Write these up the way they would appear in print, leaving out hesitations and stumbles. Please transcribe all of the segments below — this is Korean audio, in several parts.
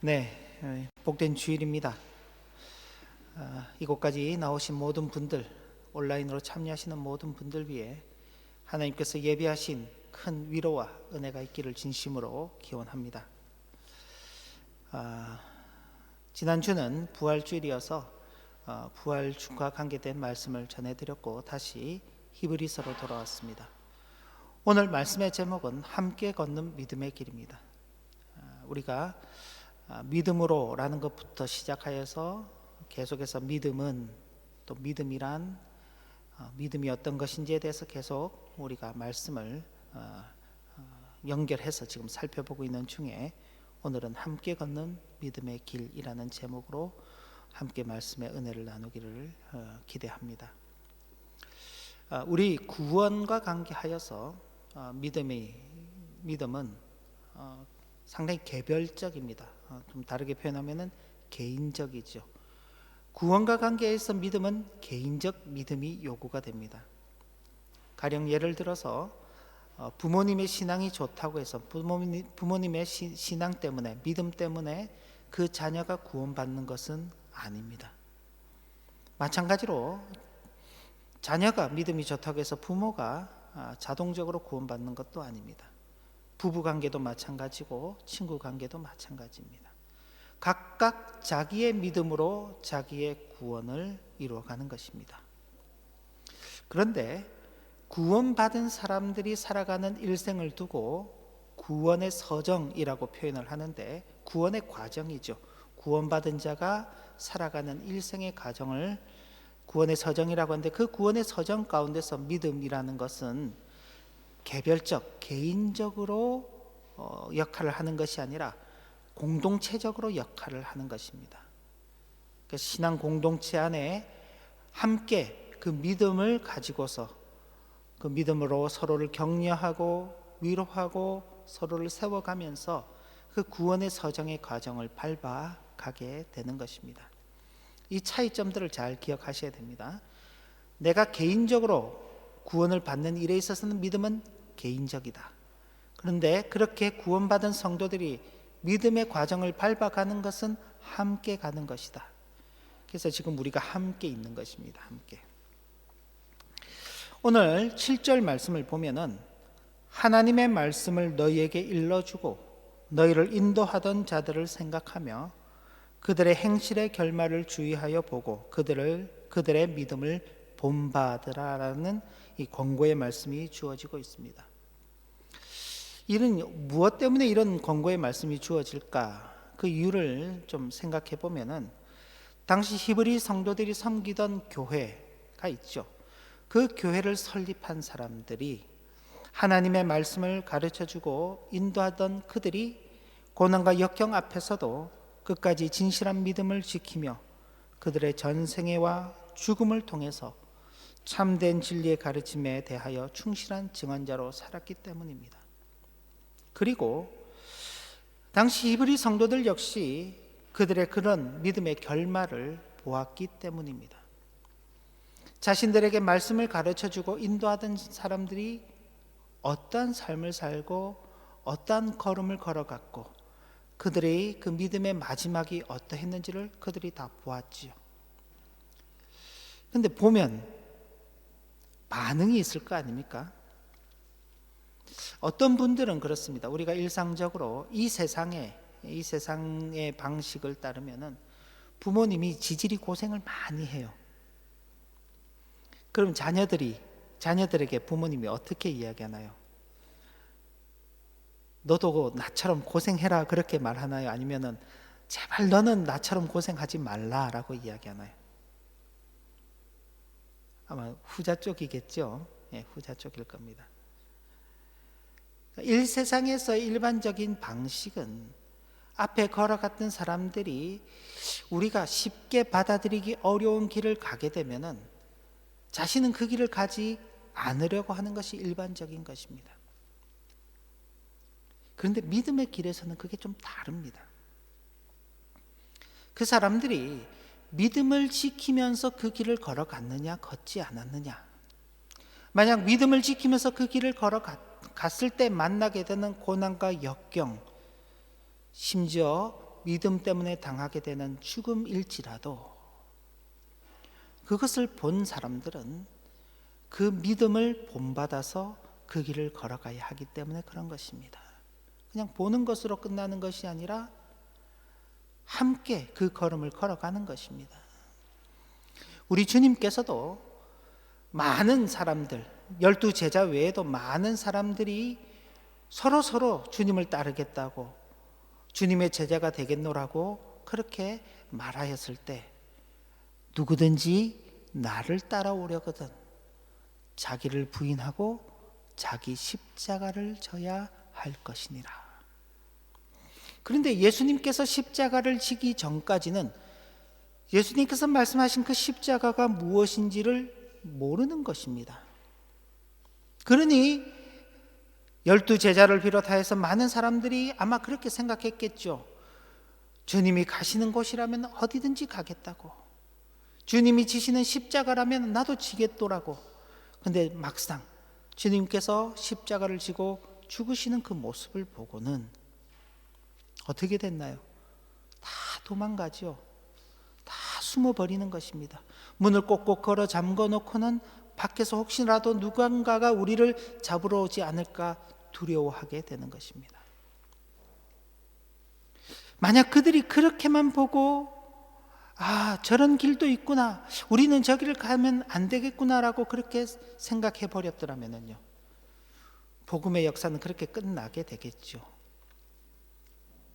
네, 복된 주일입니다. 이곳까지 나오신 모든 분들, 온라인으로 참여하시는 모든 분들 위해 하나님께서 예비하신 큰 위로와 은혜가 있기를 진심으로 기원합니다. 지난주는 부활주일이어서 부활 주과 관계된 말씀을 전해드렸고 다시 히브리서로 돌아왔습니다. 오늘 말씀의 제목은 함께 걷는 믿음의 길입니다. 우리가 믿음으로 라는 것부터 시작하여서 계속해서 믿음은 또 믿음이란 믿음이 어떤 것인지에 대해서 계속 우리가 말씀을 연결해서 지금 살펴보고 있는 중에 오늘은 함께 걷는 믿음의 길이라는 제목으로 함께 말씀의 은혜를 나누기를 기대합니다. 우리 구원과 관계하여서 믿음은 상당히 개별적입니다. 좀 다르게 표현하면은 개인적이죠. 구원과 관계에서 믿음은 개인적 믿음이 요구가 됩니다. 가령 예를 들어서 부모님의 신앙이 좋다고 해서 부모님의 신앙 때문에 믿음 때문에 그 자녀가 구원받는 것은 아닙니다. 마찬가지로 자녀가 믿음이 좋다고 해서 부모가 자동적으로 구원받는 것도 아닙니다. 부부관계도 마찬가지고 친구관계도 마찬가지입니다. 각각 자기의 믿음으로 자기의 구원을 이루어가는 것입니다. 그런데 구원받은 사람들이 살아가는 일생을 두고 구원의 서정이라고 표현을 하는데 구원의 과정이죠. 구원받은 자가 살아가는 일생의 과정을 구원의 서정이라고 하는데 그 구원의 서정 가운데서 믿음이라는 것은 개별적, 개인적으로 역할을 하는 것이 아니라 공동체적으로 역할을 하는 것입니다. 그러니까 신앙 공동체 안에 함께 그 믿음을 가지고서 그 믿음으로 서로를 격려하고 위로하고 서로를 세워가면서 그 구원의 서정의 과정을 밟아가게 되는 것입니다. 이 차이점들을 잘 기억하셔야 됩니다. 내가 개인적으로 구원을 받는 일에 있어서는 믿음은 개인적이다. 그런데 그렇게 구원받은 성도들이 믿음의 과정을 밟아가는 것은 함께 가는 것이다. 그래서 지금 우리가 함께 있는 것입니다. 함께. 오늘 7절 말씀을 보면은 하나님의 말씀을 너희에게 일러주고 너희를 인도하던 자들을 생각하며 그들의 행실의 결말을 주의하여 보고 그들의 믿음을 본받으라라는 이 권고의 말씀이 주어지고 있습니다. 이런 무엇 때문에 이런 권고의 말씀이 주어질까? 그 이유를 좀 생각해 보면은 당시 히브리 성도들이 섬기던 교회가 있죠. 그 교회를 설립한 사람들이 하나님의 말씀을 가르쳐주고 인도하던 그들이 고난과 역경 앞에서도 끝까지 진실한 믿음을 지키며 그들의 전생애와 죽음을 통해서 참된 진리의 가르침에 대하여 충실한 증언자로 살았기 때문입니다. 그리고 당시 히브리 성도들 역시 그들의 그런 믿음의 결말을 보았기 때문입니다. 자신들에게 말씀을 가르쳐주고 인도하던 사람들이 어떠한 삶을 살고 어떠한 걸음을 걸어갔고 그들의 그 믿음의 마지막이 어떠했는지를 그들이 다 보았지요. 그런데 보면 반응이 있을 거 아닙니까? 어떤 분들은 그렇습니다. 우리가 일상적으로 이 세상의 방식을 따르면은 부모님이 지질이 고생을 많이 해요. 그럼 자녀들에게 부모님이 어떻게 이야기하나요? 너도 나처럼 고생해라 그렇게 말하나요? 아니면은 제발 너는 나처럼 고생하지 말라라고 이야기하나요? 아마 후자 쪽이겠죠. 후자 쪽일 겁니다. 세상에서 일반적인 방식은 앞에 걸어갔던 사람들이 우리가 쉽게 받아들이기 어려운 길을 가게 되면은 자신은 그 길을 가지 않으려고 하는 것이 일반적인 것입니다. 그런데 믿음의 길에서는 그게 좀 다릅니다. 그 사람들이 믿음을 지키면서 그 길을 걸어갔느냐 걷지 않았느냐, 만약 믿음을 지키면서 그 길을 걸어갔을 때 만나게 되는 고난과 역경, 심지어 믿음 때문에 당하게 되는 죽음일지라도 그것을 본 사람들은 그 믿음을 본받아서 그 길을 걸어가야 하기 때문에 그런 것입니다. 그냥 보는 것으로 끝나는 것이 아니라 함께 그 걸음을 걸어가는 것입니다. 우리 주님께서도 많은 사람들, 12 제자 외에도 많은 사람들이 서로 주님을 따르겠다고, 주님의 제자가 되겠노라고 그렇게 말하였을 때 누구든지 나를 따라오려거든 자기를 부인하고 자기 십자가를 져야 할 것이니라. 그런데 예수님께서 십자가를 지기 전까지는 예수님께서 말씀하신 그 십자가가 무엇인지를 모르는 것입니다. 그러니 12 제자를 비롯하여서 많은 사람들이 아마 그렇게 생각했겠죠. 주님이 가시는 곳이라면 어디든지 가겠다고, 주님이 지시는 십자가라면 나도 지겠더라고. 근데 막상 주님께서 십자가를 지고 죽으시는 그 모습을 보고는 어떻게 됐나요? 다 도망가죠. 다 숨어버리는 것입니다. 문을 꼭꼭 걸어 잠궈 놓고는 밖에서 혹시라도 누군가가 우리를 잡으러 오지 않을까 두려워하게 되는 것입니다. 만약 그들이 그렇게만 보고 저런 길도 있구나, 우리는 저기를 가면 안 되겠구나라고 그렇게 생각해 버렸더라면요, 복음의 역사는 그렇게 끝나게 되겠죠.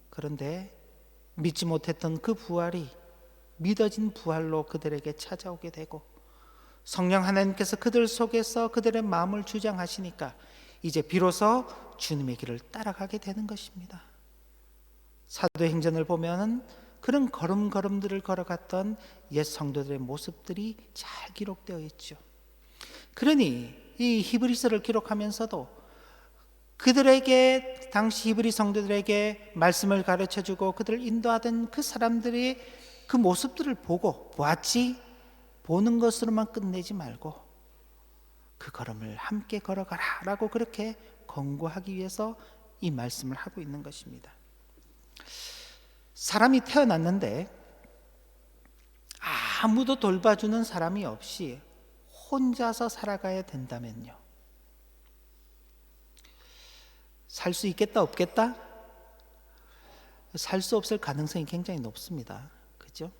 그런데 믿지 못했던 그 부활이 믿어진 부활로 그들에게 찾아오게 되고, 성령 하나님께서 그들 속에서 그들의 마음을 주장하시니까 이제 비로소 주님의 길을 따라가게 되는 것입니다. 사도행전을 보면은 그런 걸음걸음들을 걸어갔던 옛 성도들의 모습들이 잘 기록되어 있죠. 그러니 이 히브리서를 기록하면서도 그들에게, 당시 히브리 성도들에게 말씀을 가르쳐주고 그들을 인도하던 그 사람들의 그 모습들을 보았지, 보는 것으로만 끝내지 말고 그 걸음을 함께 걸어가라 라고 그렇게 권고하기 위해서 이 말씀을 하고 있는 것입니다. 사람이 태어났는데 아무도 돌봐주는 사람이 없이 혼자서 살아가야 된다면요, 살 수 있겠다 없겠다? 살 수 없을 가능성이 굉장히 높습니다. 그죠?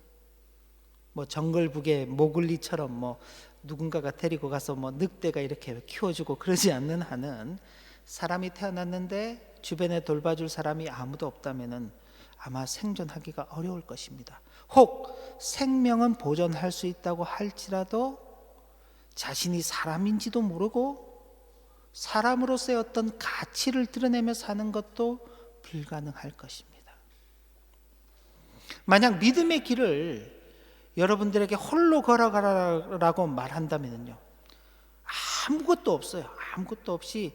정글북의 모글리처럼 누군가가 데리고 가서 늑대가 이렇게 키워주고 그러지 않는 한은, 사람이 태어났는데 주변에 돌봐줄 사람이 아무도 없다면은 아마 생존하기가 어려울 것입니다. 혹 생명은 보존할 수 있다고 할지라도 자신이 사람인지도 모르고 사람으로서의 어떤 가치를 드러내며 사는 것도 불가능할 것입니다. 만약 믿음의 길을 여러분들에게 홀로 걸어가라고 말한다면요, 아무것도 없어요. 아무것도 없이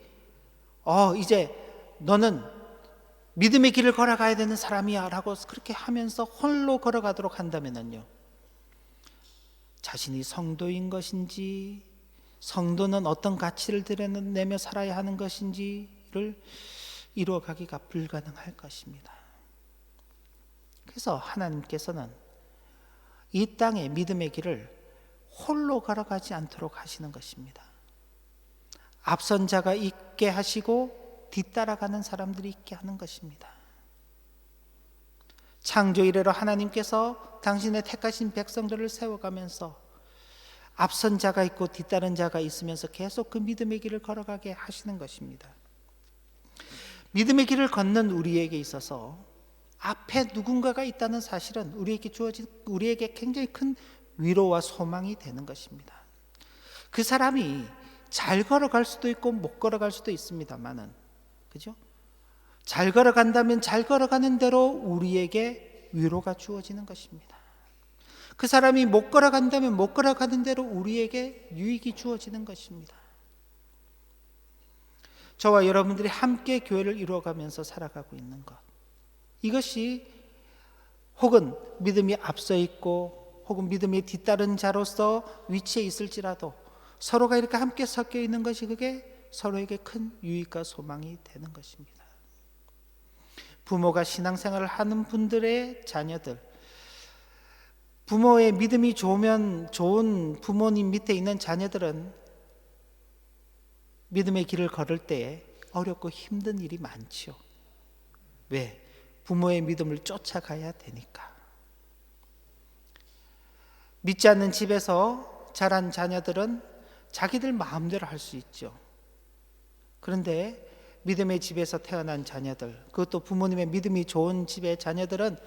이제 너는 믿음의 길을 걸어가야 되는 사람이야 라고 그렇게 하면서 홀로 걸어가도록 한다면요, 자신이 성도인 것인지, 성도는 어떤 가치를 드러내며 살아야 하는 것인지를 이루어가기가 불가능할 것입니다. 그래서 하나님께서는 이 땅의 믿음의 길을 홀로 걸어가지 않도록 하시는 것입니다. 앞선 자가 있게 하시고 뒤따라가는 사람들이 있게 하는 것입니다. 창조 이래로 하나님께서 당신의 택하신 백성들을 세워가면서 앞선 자가 있고 뒤따른 자가 있으면서 계속 그 믿음의 길을 걸어가게 하시는 것입니다. 믿음의 길을 걷는 우리에게 있어서 앞에 누군가가 있다는 사실은 우리에게 굉장히 큰 위로와 소망이 되는 것입니다. 그 사람이 잘 걸어갈 수도 있고 못 걸어갈 수도 있습니다만은, 그죠? 잘 걸어간다면 잘 걸어가는 대로 우리에게 위로가 주어지는 것입니다. 그 사람이 못 걸어간다면 못 걸어가는 대로 우리에게 유익이 주어지는 것입니다. 저와 여러분들이 함께 교회를 이루어가면서 살아가고 있는 것, 이것이 혹은 믿음이 앞서 있고 혹은 믿음이 뒤따른 자로서 위치에 있을지라도 서로가 이렇게 함께 섞여 있는 것이, 그게 서로에게 큰 유익과 소망이 되는 것입니다. 부모가 신앙생활을 하는 분들의 자녀들, 부모의 믿음이 좋은 부모님 밑에 있는 자녀들은 믿음의 길을 걸을 때에 어렵고 힘든 일이 많죠. 왜? 부모의 믿음을 쫓아가야 되니까. 믿지 않는 집에서 자란 자녀들은 자기들 마음대로 할 수 있죠. 그런데 믿음의 집에서 태어난 자녀들, 그것도 부모님의 믿음이 좋은 집의 자녀들은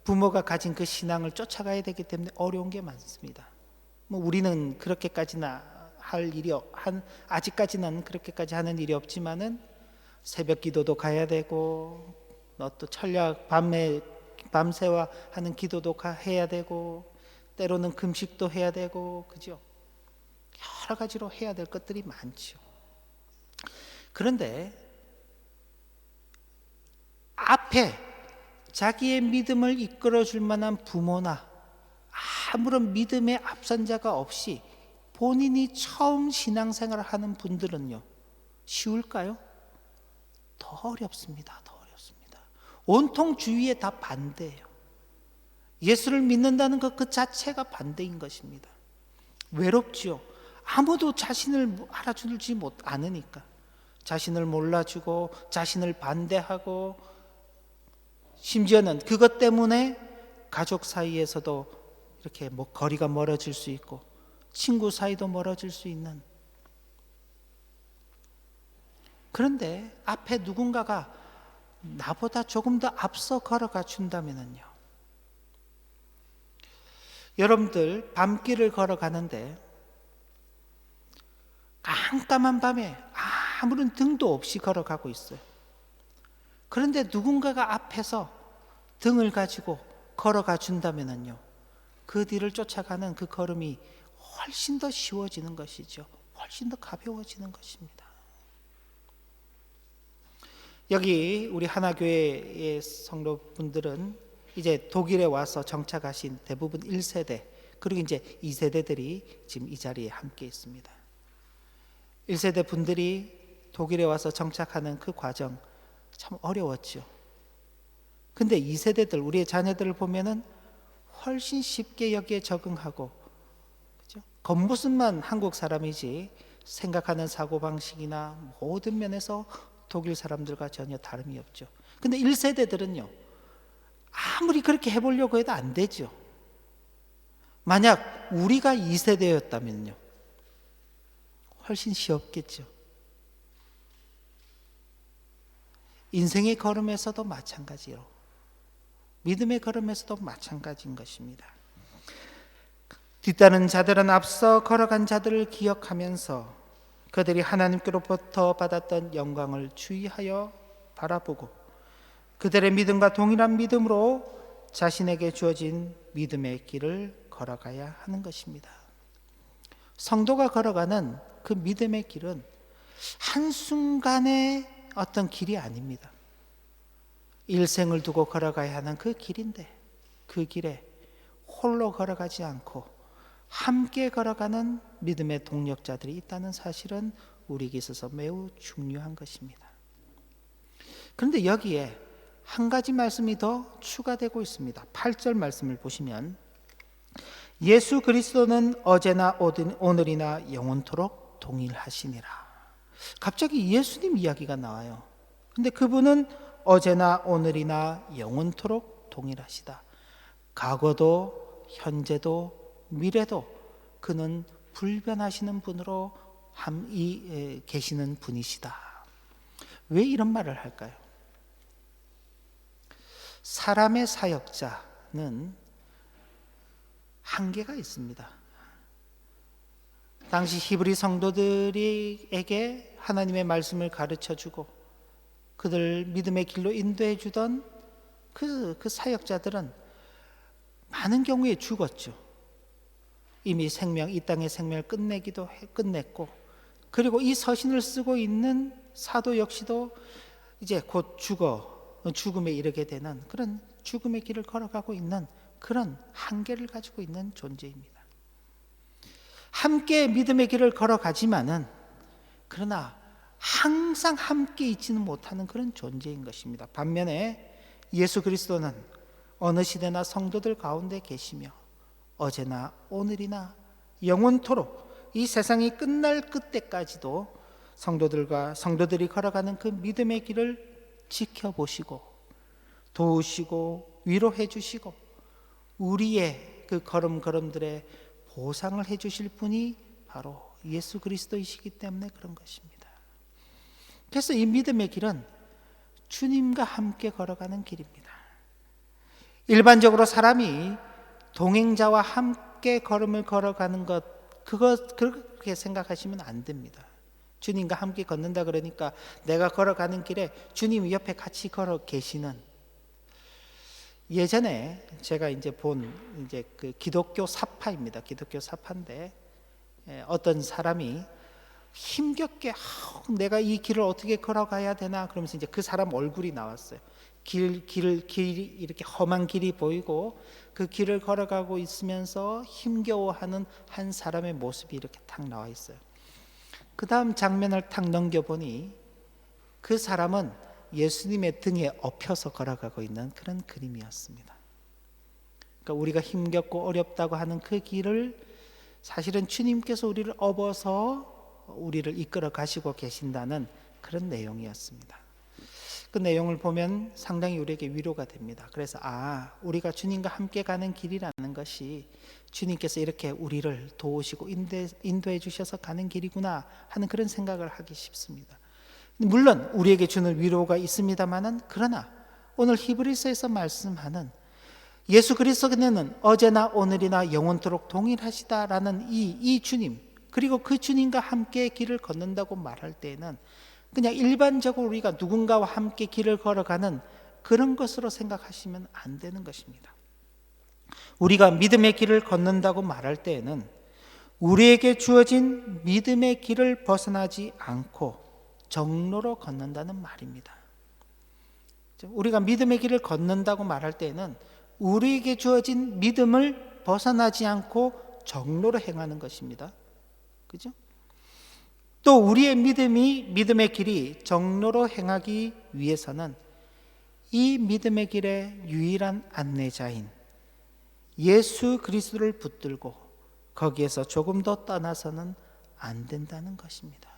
부모가 가진 그 신앙을 쫓아가야 되기 때문에 어려운 게 많습니다. 우리는 그렇게까지나 아직까지는 그렇게까지 하는 일이 없지만은 새벽 기도도 가야 되고, 또 철야 밤새와 하는 기도도 해야 되고, 때로는 금식도 해야 되고, 그죠? 여러 가지로 해야 될 것들이 많죠. 그런데 앞에 자기의 믿음을 이끌어 줄 만한 부모나 아무런 믿음의 앞선 자가 없이 본인이 처음 신앙생활을 하는 분들은요, 쉬울까요? 더 어렵습니다. 더 어렵습니다. 온통 주위에 다 반대예요. 예수를 믿는다는 것 그 자체가 반대인 것입니다. 외롭지요. 아무도 자신을 알아주지 않으니까. 자신을 몰라주고 자신을 반대하고, 심지어는 그것 때문에 가족 사이에서도 이렇게 거리가 멀어질 수 있고 친구 사이도 멀어질 수 있는. 그런데 앞에 누군가가 나보다 조금 더 앞서 걸어가 준다면요, 여러분들 밤길을 걸어가는데 깜깜한 밤에 아무런 등도 없이 걸어가고 있어요. 그런데 누군가가 앞에서 등을 가지고 걸어가 준다면요, 그 뒤를 쫓아가는 그 걸음이 훨씬 더 쉬워지는 것이죠. 훨씬 더 가벼워지는 것입니다. 여기 우리 하나교회의 성도분들은 이제 독일에 와서 정착하신 대부분 1세대, 그리고 이제 2세대들이 지금 이 자리에 함께 있습니다. 1세대 분들이 독일에 와서 정착하는 그 과정 참 어려웠죠. 근데 2세대들, 우리의 자녀들을 보면은 훨씬 쉽게 여기에 적응하고, 그죠? 겉모습만 한국 사람이지 생각하는 사고방식이나 모든 면에서 독일 사람들과 전혀 다름이 없죠. 근데 1세대들은요, 아무리 그렇게 해보려고 해도 안 되죠. 만약 우리가 2세대였다면요, 훨씬 쉬웠겠죠. 인생의 걸음에서도 마찬가지요. 믿음의 걸음에서도 마찬가지인 것입니다. 뒤따른 자들은 앞서 걸어간 자들을 기억하면서 그들이 하나님께로부터 받았던 영광을 주의하여 바라보고 그들의 믿음과 동일한 믿음으로 자신에게 주어진 믿음의 길을 걸어가야 하는 것입니다. 성도가 걸어가는 그 믿음의 길은 한순간의 어떤 길이 아닙니다. 일생을 두고 걸어가야 하는 그 길인데, 그 길에 홀로 걸어가지 않고 함께 걸어가는 믿음의 동력자들이 있다는 사실은 우리에게 있어서 매우 중요한 것입니다. 그런데 여기에 한 가지 말씀이 더 추가되고 있습니다. 8절 말씀을 보시면 예수 그리스도는 어제나 오늘이나 영원토록 동일하시니라. 갑자기 예수님 이야기가 나와요. 근데 그분은 어제나 오늘이나 영원토록 동일하시다. 과거도 현재도 미래도 그는 불변하시는 분으로 계시는 분이시다. 왜 이런 말을 할까요? 사람의 사역자는 한계가 있습니다. 당시 히브리 성도들에게 하나님의 말씀을 가르쳐주고 그들 믿음의 길로 인도해 주던 그 사역자들은 많은 경우에 죽었죠. 이미 이 땅의 생명을 끝냈고, 그리고 이 서신을 쓰고 있는 사도 역시도 이제 곧 죽음에 이르게 되는 그런 죽음의 길을 걸어가고 있는 그런 한계를 가지고 있는 존재입니다. 함께 믿음의 길을 걸어가지만은, 그러나 항상 함께 있지는 못하는 그런 존재인 것입니다. 반면에 예수 그리스도는 어느 시대나 성도들 가운데 계시며 어제나 오늘이나 영원토록 이 세상이 끝날 끝때까지도 성도들이 걸어가는 그 믿음의 길을 지켜보시고 도우시고 위로해 주시고 우리의 그 걸음걸음들의 보상을 해 주실 분이 바로 예수 그리스도이시기 때문에 그런 것입니다. 그래서 이 믿음의 길은 주님과 함께 걸어가는 길입니다. 일반적으로 사람이 동행자와 함께 걸음을 걸어가는 것, 그렇게 생각하시면 안 됩니다. 주님과 함께 걷는다 그러니까 내가 걸어가는 길에 주님이 옆에 같이 걸어 계시는, 예전에 제가 이제 본 그 기독교 사파입니다. 기독교 사파인데 어떤 사람이 힘겹게 내가 이 길을 어떻게 걸어가야 되나 그러면서 이제 그 사람 얼굴이 나왔어요. 길이 이렇게 험한 길이 보이고 그 길을 걸어가고 있으면서 힘겨워하는 한 사람의 모습이 이렇게 탁 나와 있어요. 그 다음 장면을 탁 넘겨보니 그 사람은 예수님의 등에 엎혀서 걸어가고 있는 그런 그림이었습니다. 그러니까 우리가 힘겹고 어렵다고 하는 그 길을 사실은 주님께서 우리를 업어서 우리를 이끌어 가시고 계신다는 그런 내용이었습니다. 그 내용을 보면 상당히 우리에게 위로가 됩니다. 그래서 우리가 주님과 함께 가는 길이라는 것이 주님께서 이렇게 우리를 도우시고 인도해 주셔서 가는 길이구나 하는 그런 생각을 하기 쉽습니다. 물론 우리에게 주는 위로가 있습니다만은, 그러나 오늘 히브리서에서 말씀하는 예수 그리스도는 어제나 오늘이나 영원토록 동일하시다라는 이 주님, 그리고 그 주님과 함께 길을 걷는다고 말할 때에는 그냥 일반적으로 우리가 누군가와 함께 길을 걸어가는 그런 것으로 생각하시면 안 되는 것입니다. 우리가 믿음의 길을 걷는다고 말할 때에는 우리에게 주어진 믿음의 길을 벗어나지 않고 정로로 걷는다는 말입니다. 우리가 믿음의 길을 걷는다고 말할 때에는 우리에게 주어진 믿음을 벗어나지 않고 정로로 행하는 것입니다. 그죠? 또 우리의 믿음의 길이 정로로 행하기 위해서는 이 믿음의 길의 유일한 안내자인 예수 그리스도를 붙들고 거기에서 조금 더 떠나서는 안 된다는 것입니다.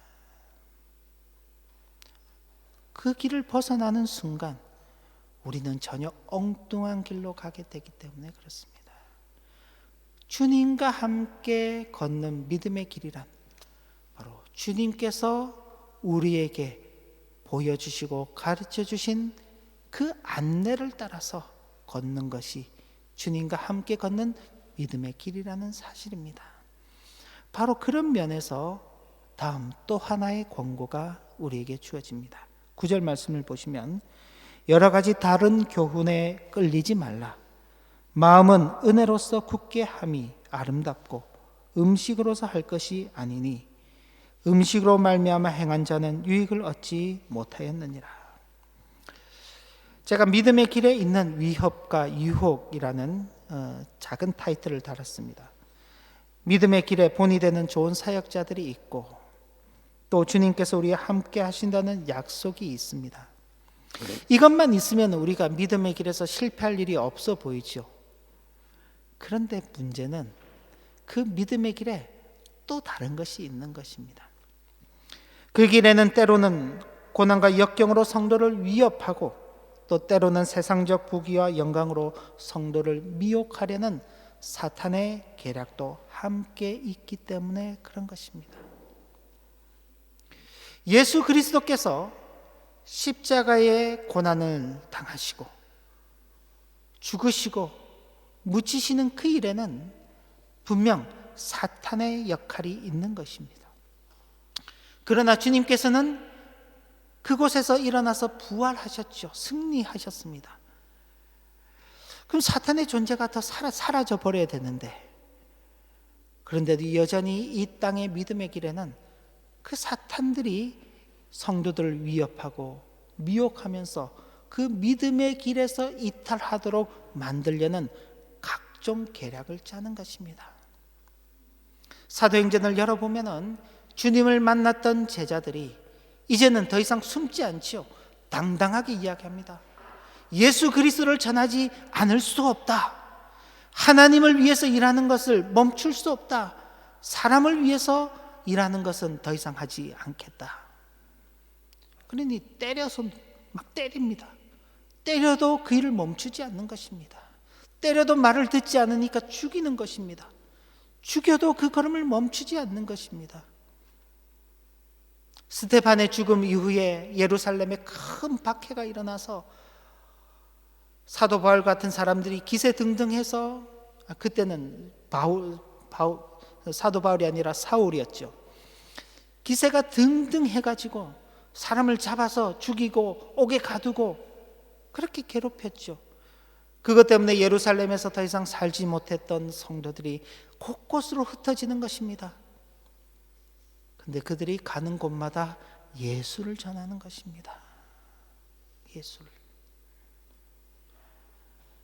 그 길을 벗어나는 순간 우리는 전혀 엉뚱한 길로 가게 되기 때문에 그렇습니다. 주님과 함께 걷는 믿음의 길이란 바로 주님께서 우리에게 보여주시고 가르쳐 주신 그 안내를 따라서 걷는 것이 주님과 함께 걷는 믿음의 길이라는 사실입니다. 바로 그런 면에서 다음 또 하나의 권고가 우리에게 주어집니다. 9절 말씀을 보시면 여러 가지 다른 교훈에 끌리지 말라. 마음은 은혜로서 굳게 함이 아름답고 음식으로서 할 것이 아니니 음식으로 말미암아 행한 자는 유익을 얻지 못하였느니라. 제가 믿음의 길에 있는 위협과 유혹이라는 작은 타이틀을 달았습니다. 믿음의 길에 본이 되는 좋은 사역자들이 있고 또 주님께서 우리와 함께 하신다는 약속이 있습니다. 이것만 있으면 우리가 믿음의 길에서 실패할 일이 없어 보이죠. 그런데 문제는 그 믿음의 길에 또 다른 것이 있는 것입니다. 그 길에는 때로는 고난과 역경으로 성도를 위협하고 또 때로는 세상적 부귀와 영광으로 성도를 미혹하려는 사탄의 계략도 함께 있기 때문에 그런 것입니다. 예수 그리스도께서 십자가의 고난을 당하시고 죽으시고 묻히시는 그 일에는 분명 사탄의 역할이 있는 것입니다. 그러나 주님께서는 그곳에서 일어나서 부활하셨죠. 승리하셨습니다. 그럼 사탄의 존재가 더 사라져 버려야 되는데, 그런데도 여전히 이 땅의 믿음의 길에는 그 사탄들이 성도들을 위협하고 미혹하면서 그 믿음의 길에서 이탈하도록 만들려는 각종 계략을 짜는 것입니다. 사도행전을 열어보면 주님을 만났던 제자들이 이제는 더 이상 숨지 않지요. 당당하게 이야기합니다. 예수 그리스도를 전하지 않을 수 없다. 하나님을 위해서 일하는 것을 멈출 수 없다. 사람을 위해서 일하는 것은 더 이상 하지 않겠다. 그러니 때려서 막 때립니다. 때려도 그 일을 멈추지 않는 것입니다. 때려도 말을 듣지 않으니까 죽이는 것입니다. 죽여도 그 걸음을 멈추지 않는 것입니다. 스데반의 죽음 이후에 예루살렘에 큰 박해가 일어나서 사도 바울 같은 사람들이 기세등등해서, 그때는 사도 바울이 아니라 사울이었죠. 기세가 등등해가지고 사람을 잡아서 죽이고 옥에 가두고 그렇게 괴롭혔죠. 그것 때문에 예루살렘에서 더 이상 살지 못했던 성도들이 곳곳으로 흩어지는 것입니다. 근데 그들이 가는 곳마다 예수를 전하는 것입니다. 예수를.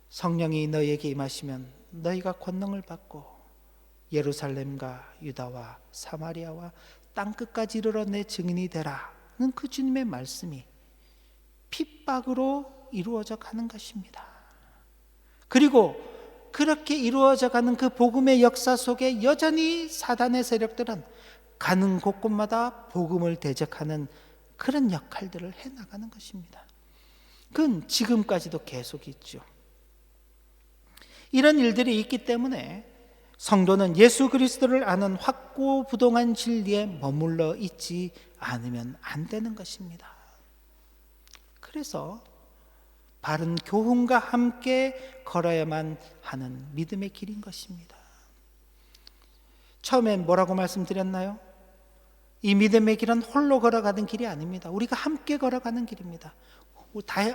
성령이 너희에게 임하시면 너희가 권능을 받고 예루살렘과 유다와 사마리아와 땅끝까지 이르러 내 증인이 되라는 그 주님의 말씀이 핍박으로 이루어져 가는 것입니다. 그리고 그렇게 이루어져 가는 그 복음의 역사 속에 여전히 사단의 세력들은 가는 곳곳마다 복음을 대적하는 그런 역할들을 해나가는 것입니다. 그건 지금까지도 계속 있죠. 이런 일들이 있기 때문에 성도는 예수 그리스도를 아는 확고부동한 진리에 머물러 있지 않으면 안 되는 것입니다. 그래서 바른 교훈과 함께 걸어야만 하는 믿음의 길인 것입니다. 처음엔 뭐라고 말씀드렸나요? 이 믿음의 길은 홀로 걸어가는 길이 아닙니다. 우리가 함께 걸어가는 길입니다.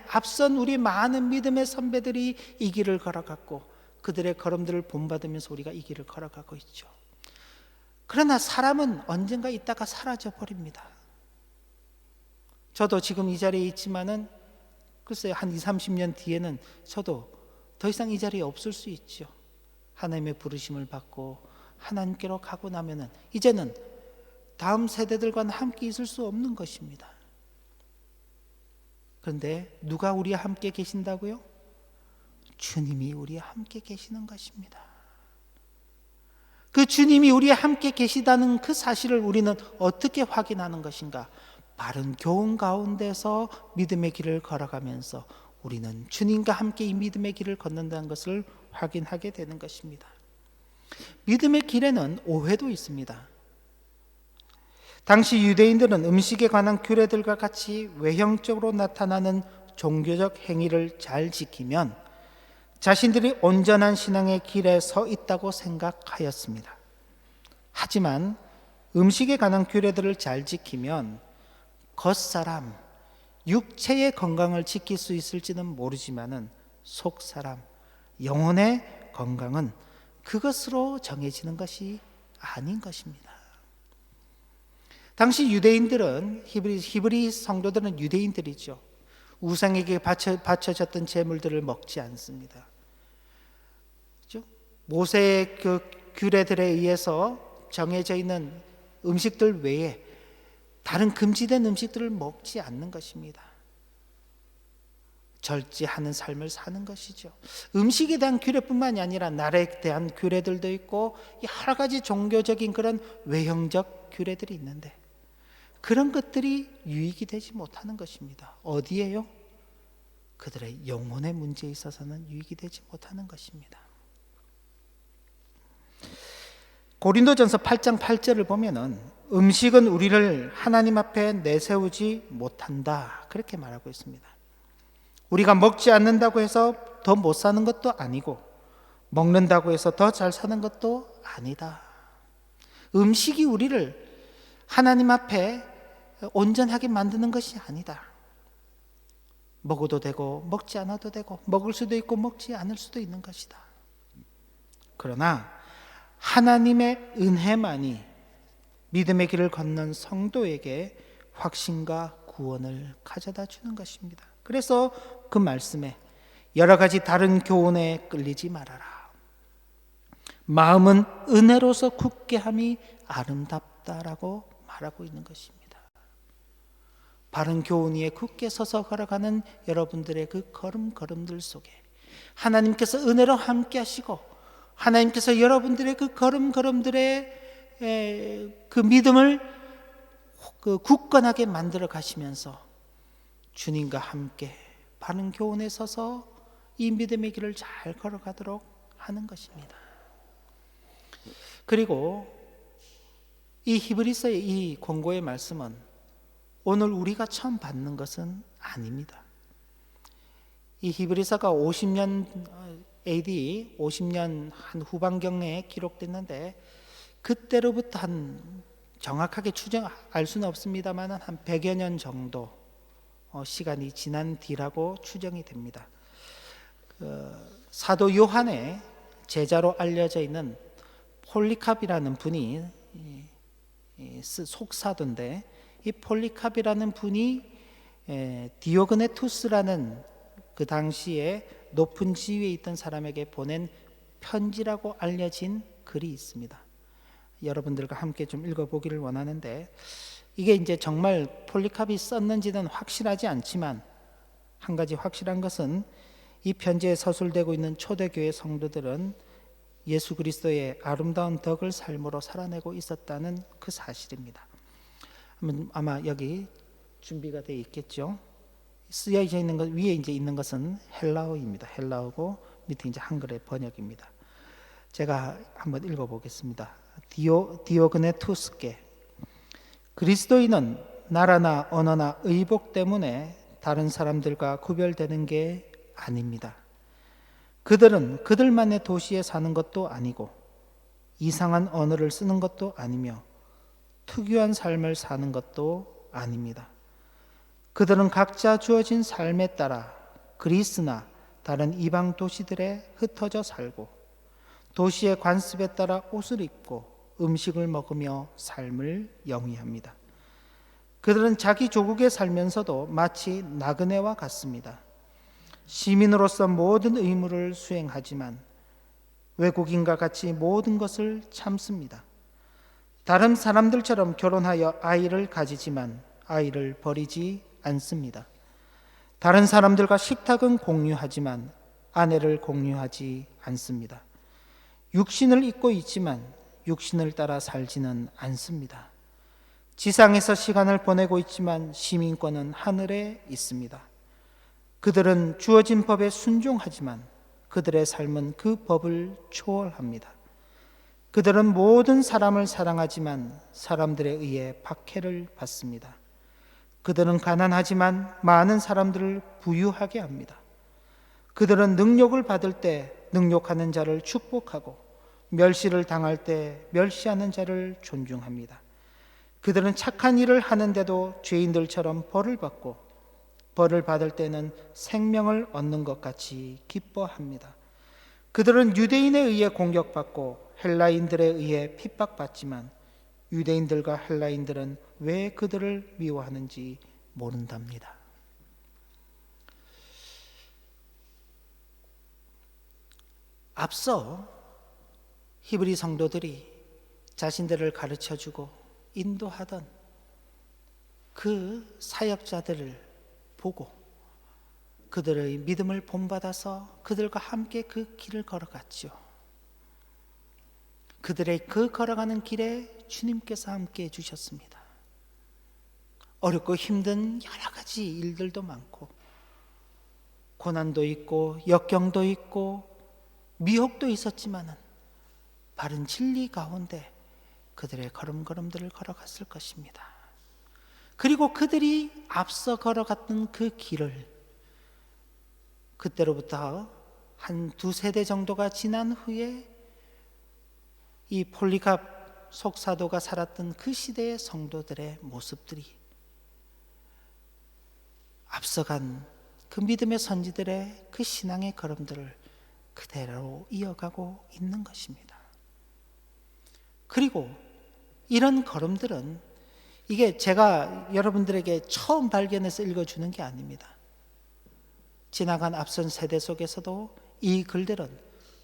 앞선 우리 많은 믿음의 선배들이 이 길을 걸어갔고 그들의 걸음들을 본받으면서 우리가 이 길을 걸어가고 있죠. 그러나 사람은 언젠가 있다가 사라져 버립니다. 저도 지금 이 자리에 있지만은 글쎄요, 한 20, 30년 뒤에는 저도 더 이상 이 자리에 없을 수 있죠. 하나님의 부르심을 받고 하나님께로 가고 나면은 이제는 다음 세대들과는 함께 있을 수 없는 것입니다. 그런데 누가 우리와 함께 계신다고요? 주님이 우리와 함께 계시는 것입니다. 그 주님이 우리와 함께 계시다는 그 사실을 우리는 어떻게 확인하는 것인가? 바른 교훈 가운데서 믿음의 길을 걸어가면서 우리는 주님과 함께 이 믿음의 길을 걷는다는 것을 확인하게 되는 것입니다. 믿음의 길에는 오해도 있습니다. 당시 유대인들은 음식에 관한 규례들과 같이 외형적으로 나타나는 종교적 행위를 잘 지키면 자신들이 온전한 신앙의 길에 서 있다고 생각하였습니다. 하지만 음식에 관한 규례들을 잘 지키면 겉사람, 육체의 건강을 지킬 수 있을지는 모르지만은 속사람, 영혼의 건강은 그것으로 정해지는 것이 아닌 것입니다. 당시 유대인들은, 히브리 성도들은 유대인들이죠. 우상에게 바쳐졌던 제물들을 먹지 않습니다. 그렇죠? 모세의 그 규례들에 의해서 정해져 있는 음식들 외에 다른 금지된 음식들을 먹지 않는 것입니다. 절제하는 삶을 사는 것이죠. 음식에 대한 규례뿐만이 아니라 나라에 대한 규례들도 있고 여러 가지 종교적인 그런 외형적 규례들이 있는데 그런 것들이 유익이 되지 못하는 것입니다. 어디에요? 그들의 영혼의 문제에 있어서는 유익이 되지 못하는 것입니다. 고린도전서 8장 8절을 보면은 음식은 우리를 하나님 앞에 내세우지 못한다 그렇게 말하고 있습니다. 우리가 먹지 않는다고 해서 더 못 사는 것도 아니고 먹는다고 해서 더 잘 사는 것도 아니다. 음식이 우리를 하나님 앞에 온전하게 만드는 것이 아니다. 먹어도 되고 먹지 않아도 되고 먹을 수도 있고 먹지 않을 수도 있는 것이다. 그러나 하나님의 은혜만이 믿음의 길을 걷는 성도에게 확신과 구원을 가져다 주는 것입니다. 그래서 그 말씀에 여러 가지 다른 교훈에 끌리지 말아라. 마음은 은혜로서 굳게 함이 아름답다라고 말하고 있는 것입니다. 바른 교훈 위에 굳게 서서 걸어가는 여러분들의 그 걸음걸음들 속에 하나님께서 은혜로 함께 하시고, 하나님께서 여러분들의 그 걸음걸음들의 그 믿음을 굳건하게 만들어 가시면서 주님과 함께 바른 교훈에 서서 이 믿음의 길을 잘 걸어가도록 하는 것입니다. 그리고 이 히브리서의 이 권고의 말씀은 오늘 우리가 처음 받는 것은 아닙니다. 이 히브리서가 50년 AD 50년 한 후반경에 기록됐는데, 그때로부터 한 정확하게 알 수는 없습니다만 한 100여 년 정도 시간이 지난 뒤라고 추정이 됩니다. 사도 요한의 제자로 알려져 있는 폴리캅이라는 분이 속사도인데, 이 폴리캅이라는 분이 디오그네투스라는 그 당시에 높은 지위에 있던 사람에게 보낸 편지라고 알려진 글이 있습니다. 여러분들과 함께 좀 읽어보기를 원하는데, 이게 이제 정말 폴리캅이 썼는지는 확실하지 않지만 한 가지 확실한 것은 이 편지에 서술되고 있는 초대교회 성도들은 예수 그리스도의 아름다운 덕을 삶으로 살아내고 있었다는 그 사실입니다. 아마 여기 준비가 되어 있겠죠. 쓰여져 있는 것 위에 이제 있는 것은 헬라어입니다. 헬라어고 밑에 이제 한글의 번역입니다. 제가 한번 읽어보겠습니다. 디오그네투스께, 그리스도인은 나라나 언어나 의복 때문에 다른 사람들과 구별되는 게 아닙니다. 그들은 그들만의 도시에 사는 것도 아니고 이상한 언어를 쓰는 것도 아니며 특유한 삶을 사는 것도 아닙니다. 그들은 각자 주어진 삶에 따라 그리스나 다른 이방 도시들에 흩어져 살고 도시의 관습에 따라 옷을 입고 음식을 먹으며 삶을 영위합니다. 그들은 자기 조국에 살면서도 마치 나그네와 같습니다. 시민으로서 모든 의무를 수행하지만 외국인과 같이 모든 것을 참습니다. 다른 사람들처럼 결혼하여 아이를 가지지만 아이를 버리지 않습니다. 다른 사람들과 식탁은 공유하지만 아내를 공유하지 않습니다. 육신을 입고 있지만 육신을 따라 살지는 않습니다. 지상에서 시간을 보내고 있지만 시민권은 하늘에 있습니다. 그들은 주어진 법에 순종하지만 그들의 삶은 그 법을 초월합니다. 그들은 모든 사람을 사랑하지만 사람들에 의해 박해를 받습니다. 그들은 가난하지만 많은 사람들을 부유하게 합니다. 그들은 능욕을 받을 때 능욕하는 자를 축복하고 멸시를 당할 때 멸시하는 자를 존중합니다. 그들은 착한 일을 하는데도 죄인들처럼 벌을 받고 벌을 받을 때는 생명을 얻는 것 같이 기뻐합니다. 그들은 유대인에 의해 공격받고 헬라인들에 의해 핍박받지만 유대인들과 헬라인들은 왜 그들을 미워하는지 모른답니다. 앞서 히브리 성도들이 자신들을 가르쳐주고 인도하던 그 사역자들을 보고 그들의 믿음을 본받아서 그들과 함께 그 길을 걸어갔죠. 그들의 그 걸어가는 길에 주님께서 함께 해주셨습니다. 어렵고 힘든 여러 가지 일들도 많고 고난도 있고 역경도 있고 미혹도 있었지만은 바른 진리 가운데 그들의 걸음걸음들을 걸어갔을 것입니다. 그리고 그들이 앞서 걸어갔던 그 길을 그때로부터 한 두세 대 정도가 지난 후에 이 폴리캅 속사도가 살았던 그 시대의 성도들의 모습들이 앞서간 그 믿음의 선지들의 그 신앙의 걸음들을 그대로 이어가고 있는 것입니다. 그리고 이런 걸음들은 이게 제가 여러분들에게 처음 발견해서 읽어주는 게 아닙니다. 지나간 앞선 세대 속에서도 이 글들은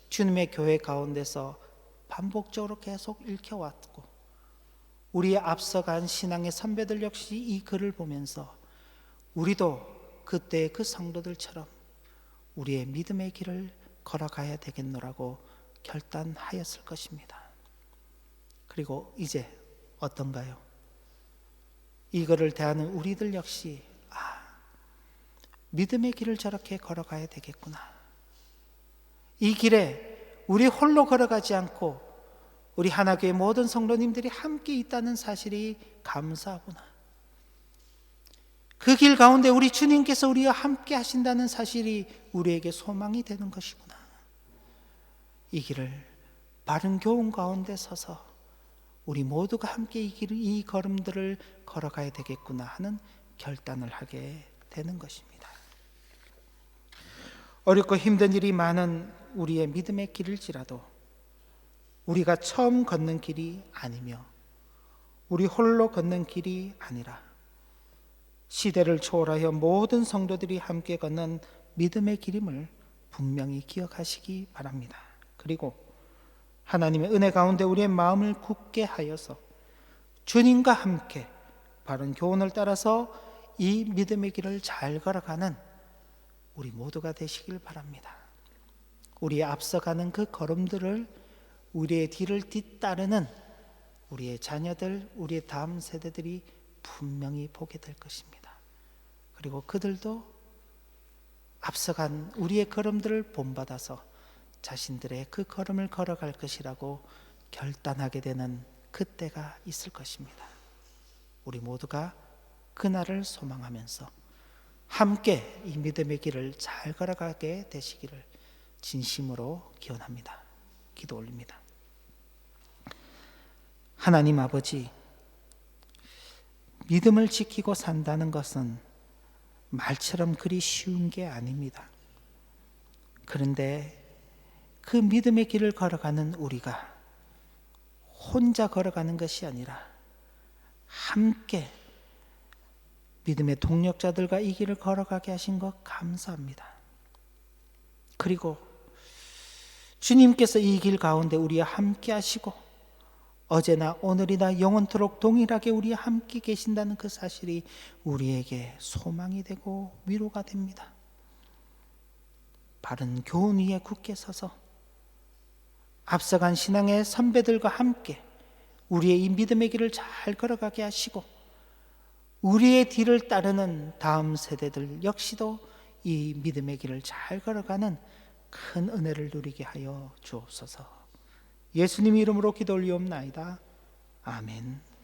주님의 교회 가운데서 반복적으로 계속 읽혀왔고 우리의 앞서간 신앙의 선배들 역시 이 글을 보면서 우리도 그때 그 성도들처럼 우리의 믿음의 길을 걸어가야 되겠노라고 결단하였을 것입니다. 그리고 이제 어떤가요? 이거를 대하는 우리들 역시 믿음의 길을 저렇게 걸어가야 되겠구나. 이 길에 우리 홀로 걸어가지 않고 우리 하나교회 모든 성도님들이 함께 있다는 사실이 감사하구나. 그 길 가운데 우리 주님께서 우리와 함께 하신다는 사실이 우리에게 소망이 되는 것이구나. 이 길을 바른 교훈 가운데 서서 우리 모두가 함께 이 걸음들을 걸어가야 되겠구나 하는 결단을 하게 되는 것입니다. 어렵고 힘든 일이 많은 우리의 믿음의 길일지라도 우리가 처음 걷는 길이 아니며 우리 홀로 걷는 길이 아니라 시대를 초월하여 모든 성도들이 함께 걷는 믿음의 길임을 분명히 기억하시기 바랍니다. 그리고 하나님의 은혜 가운데 우리의 마음을 굳게 하여서 주님과 함께 바른 교훈을 따라서 이 믿음의 길을 잘 걸어가는 우리 모두가 되시길 바랍니다. 우리의 앞서가는 그 걸음들을 우리의 뒤를 뒤따르는 우리의 자녀들, 우리의 다음 세대들이 분명히 보게 될 것입니다. 그리고 그들도 앞서간 우리의 걸음들을 본받아서 자신들의 그 걸음을 걸어갈 것이라고 결단하게 되는 그때가 있을 것입니다. 우리 모두가 그날을 소망하면서 함께 이 믿음의 길을 잘 걸어가게 되시기를 진심으로 기원합니다. 기도 올립니다. 하나님 아버지, 믿음을 지키고 산다는 것은 말처럼 그리 쉬운 게 아닙니다. 그런데 그 믿음의 길을 걸어가는 우리가 혼자 걸어가는 것이 아니라 함께 믿음의 동력자들과 이 길을 걸어가게 하신 것 감사합니다. 그리고 주님께서 이 길 가운데 우리와 함께 하시고 어제나 오늘이나 영원토록 동일하게 우리와 함께 계신다는 그 사실이 우리에게 소망이 되고 위로가 됩니다. 바른 교훈 위에 굳게 서서 앞서간 신앙의 선배들과 함께 우리의 이 믿음의 길을 잘 걸어가게 하시고 우리의 뒤를 따르는 다음 세대들 역시도 이 믿음의 길을 잘 걸어가는 큰 은혜를 누리게 하여 주옵소서. 예수님 이름으로 기도 올리옵나이다. 아멘.